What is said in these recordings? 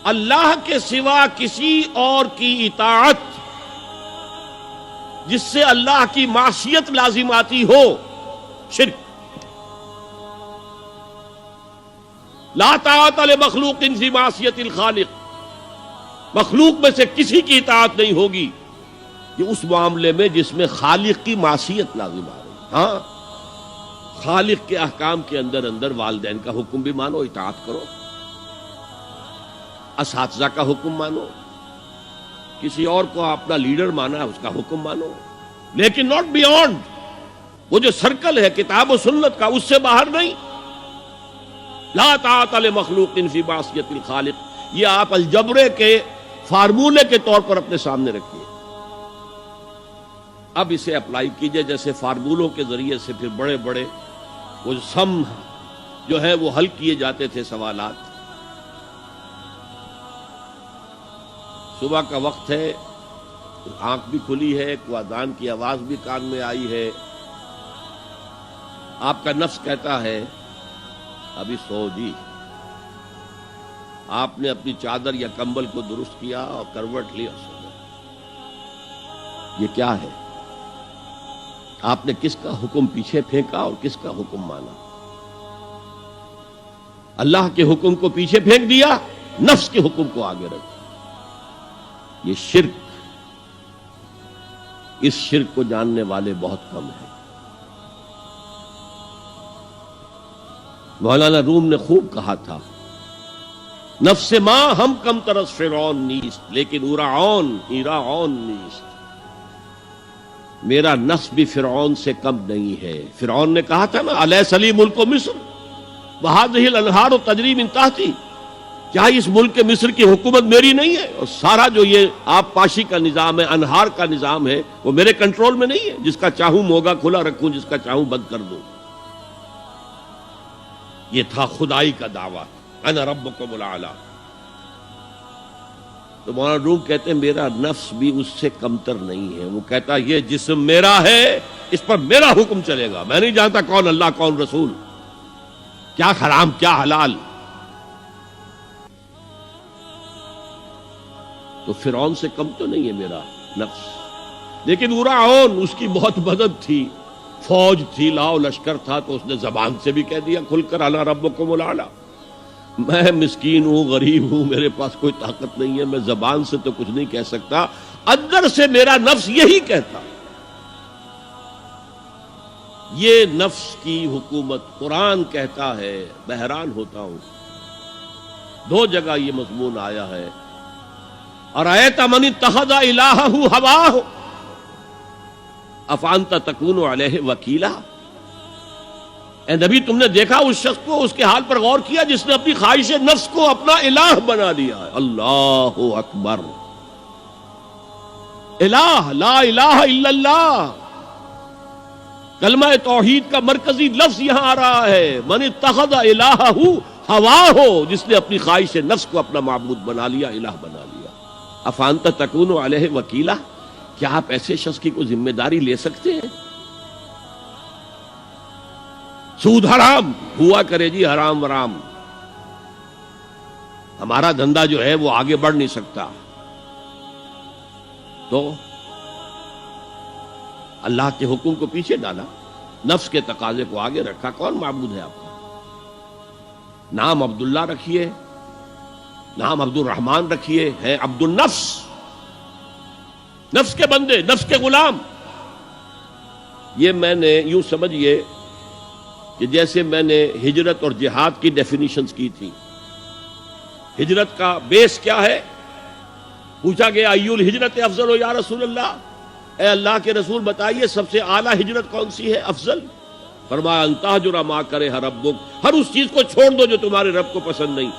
اللہ کے سوا کسی اور کی اطاعت جس سے اللہ کی معصیت لازم آتی ہو، شرک۔ لا طاعت لمخلوق فی معصیت الخالق، مخلوق میں سے کسی کی اطاعت نہیں ہوگی یہ اس معاملے میں جس میں خالق کی معصیت لازم آ رہی۔ ہاں، خالق کے احکام کے اندر والدین کا حکم بھی مانو، اطاعت کرو، اساتذہ کا حکم مانو، کسی اور کو اپنا لیڈر مانا ہے اس کا حکم مانو، لیکن ناٹ بیونڈ۔ وہ جو سرکل ہے کتاب و سنت کا، اس سے باہر نہیں۔ لا طاعت لمخلوق فی معصیت الخالق، یہ آپ الجبرے کے فارمولے کے طور پر اپنے سامنے رکھیے۔ اب اسے اپلائی کیجئے، جیسے فارمولوں کے ذریعے سے پھر بڑے بڑے وہ سم جو ہے وہ حل کیے جاتے تھے سوالات۔ صبح کا وقت ہے، آنکھ بھی کھلی ہے، اذان کی آواز بھی کان میں آئی ہے، آپ کا نفس کہتا ہے ابھی سو جی۔ آپ نے اپنی چادر یا کمبل کو درست کیا اور کروٹ لی اور سو گئے۔ یہ کیا ہے؟ آپ نے کس کا حکم پیچھے پھینکا اور کس کا حکم مانا؟ اللہ کے حکم کو پیچھے پھینک دیا، نفس کے حکم کو آگے رکھا۔ یہ شرک، اس شرک کو جاننے والے بہت کم ہیں۔ مولانا روم نے خوب کہا تھا، نفس ما ہم کم ترس فرعون نیست لیکن ایراعون نیست۔ میرا نفس بھی فرعون سے کم نہیں ہے۔ فرعون نے کہا تھا نا، الیس لی ملک مصر وہذہ الانہار تجری من تحتی، کیا اس ملک مصر کی حکومت میری نہیں ہے؟ اور سارا جو یہ آب پاشی کا نظام ہے، انہار کا نظام ہے، وہ میرے کنٹرول میں نہیں ہے؟ جس کا چاہوں موگا کھلا رکھوں، جس کا چاہوں بند کر دوں۔ یہ تھا خدائی کا دعویٰ، انا ربکم الاعلی۔ تو مولانا روم کہتے ہیں میرا نفس بھی اس سے کمتر نہیں ہے۔ وہ کہتا یہ جسم میرا ہے، اس پر میرا حکم چلے گا، میں نہیں جانتا کون اللہ کون رسول، کیا حرام کیا حلال۔ تو فرعون سے کم تو نہیں ہے میرا نفس، لیکن ایراعون اس کی بہت مدد تھی، فوج تھی، لاؤ لشکر تھا، تو اس نے زبان سے بھی کہہ دیا کھل کر انا ربکم الاعلی۔ میں مسکین ہوں، غریب ہوں، میرے پاس کوئی طاقت نہیں ہے، میں زبان سے تو کچھ نہیں کہہ سکتا، اندر سے میرا نفس یہی کہتا۔ یہ نفس کی حکومت قرآن کہتا ہے، میں حیران ہوتا ہوں، دو جگہ یہ مضمون آیا ہے، ارأیت من اتخذ الہہ ہواہ افانت تکون علیہ وکیلا۔ اے نبی تم نے دیکھا اس شخص کو، اس کے حال پر غور کیا جس نے اپنی خواہش نفس کو اپنا الہ بنا لیا ہے۔ اللہ اکبر، الہ، لا الہ الا اللہ، کلمہ توحید کا مرکزی لفظ یہاں آ رہا ہے، من اتخذ الہہ ہواہ، جس نے اپنی خواہش نفس کو اپنا معبود بنا لیا، الہ بنا لیا۔ افانت تکون علیہ وکیلا، کیا آپ ایسے شخص کی کوئی ذمہ داری لے سکتے ہیں؟ سود حرام ہوا کرے جی، حرام ورام، ہمارا دھندا جو ہے وہ آگے بڑھ نہیں سکتا۔ تو اللہ کے حکم کو پیچھے ڈالا، نفس کے تقاضے کو آگے رکھا۔ کون معبود ہے آپ کا؟ نام عبداللہ رکھیے، نام عبد الرحمن رکھیے، ہے عبد النفس، نفس کے بندے، نفس کے غلام۔ یہ میں نے یوں سمجھیے کہ جیسے میں نے ہجرت اور جہاد کی ڈیفینیشنز کی تھی۔ ہجرت کا بیس کیا ہے؟ پوچھا گیا ایو الہجرت افضل یا رسول اللہ، اے اللہ کے رسول بتائیے سب سے اعلیٰ ہجرت کون سی ہے، افضل؟ فرمایا ان تہجر ما کرہ ربک، ہر اس چیز کو چھوڑ دو جو تمہارے رب کو پسند نہیں۔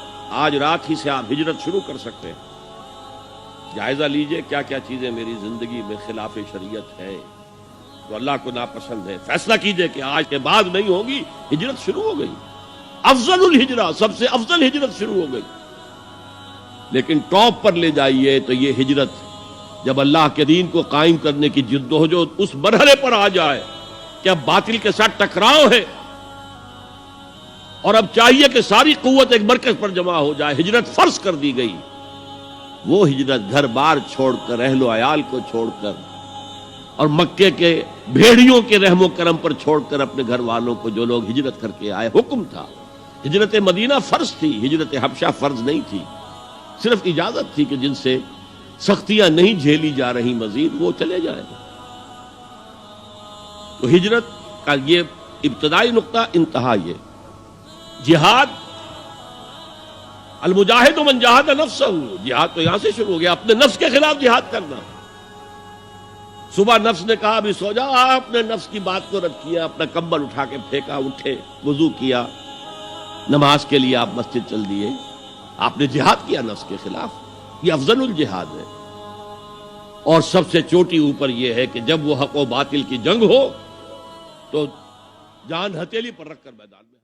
آج رات ہی سے آپ ہجرت شروع کر سکتے ہیں۔ جائزہ لیجئے کیا کیا چیزیں میری زندگی میں خلاف شریعت ہے، تو اللہ کو ناپسند ہے، فیصلہ کیجئے کہ آج کے بعد نہیں ہوگی، ہجرت شروع ہو گئی، افضل الہجرہ، سب سے افضل ہجرت شروع ہو گئی۔ لیکن ٹاپ پر لے جائیے تو یہ ہجرت جب اللہ کے دین کو قائم کرنے کی جدوجہد اس مرحلے پر آ جائے کہ اب باطل کے ساتھ ٹکراؤ ہے اور اب چاہیے کہ ساری قوت ایک مرکز پر جمع ہو جائے، ہجرت فرض کر دی گئی، وہ ہجرت گھر بار چھوڑ کر، اہل و عیال کو چھوڑ کر، اور مکے کے بھیڑیوں کے رحم و کرم پر چھوڑ کر اپنے گھر والوں کو جو لوگ ہجرت کر کے آئے، حکم تھا۔ ہجرت مدینہ فرض تھی، ہجرت حبشہ فرض نہیں تھی، صرف اجازت تھی کہ جن سے سختیاں نہیں جھیلی جا رہی مزید وہ چلے جائیں۔ تو ہجرت کا یہ ابتدائی نقطہ، انتہا یہ جہاد، المجاہد من جاہد نفسہ، جہاد تو یہاں سے شروع ہو گیا، اپنے نفس کے خلاف جہاد کرنا۔ صبح نفس نے کہا ابھی سو جاؤ، آپ نے نفس کی بات کو رد کیا، اپنا کمبل اٹھا کے پھینکا، اٹھے، وضو کیا، نماز کے لیے آپ مسجد چل دیے، آپ نے جہاد کیا نفس کے خلاف۔ یہ افضل الجہاد ہے، اور سب سے چوٹی اوپر یہ ہے کہ جب وہ حق و باطل کی جنگ ہو تو جان ہتھیلی پر رکھ کر میدان میں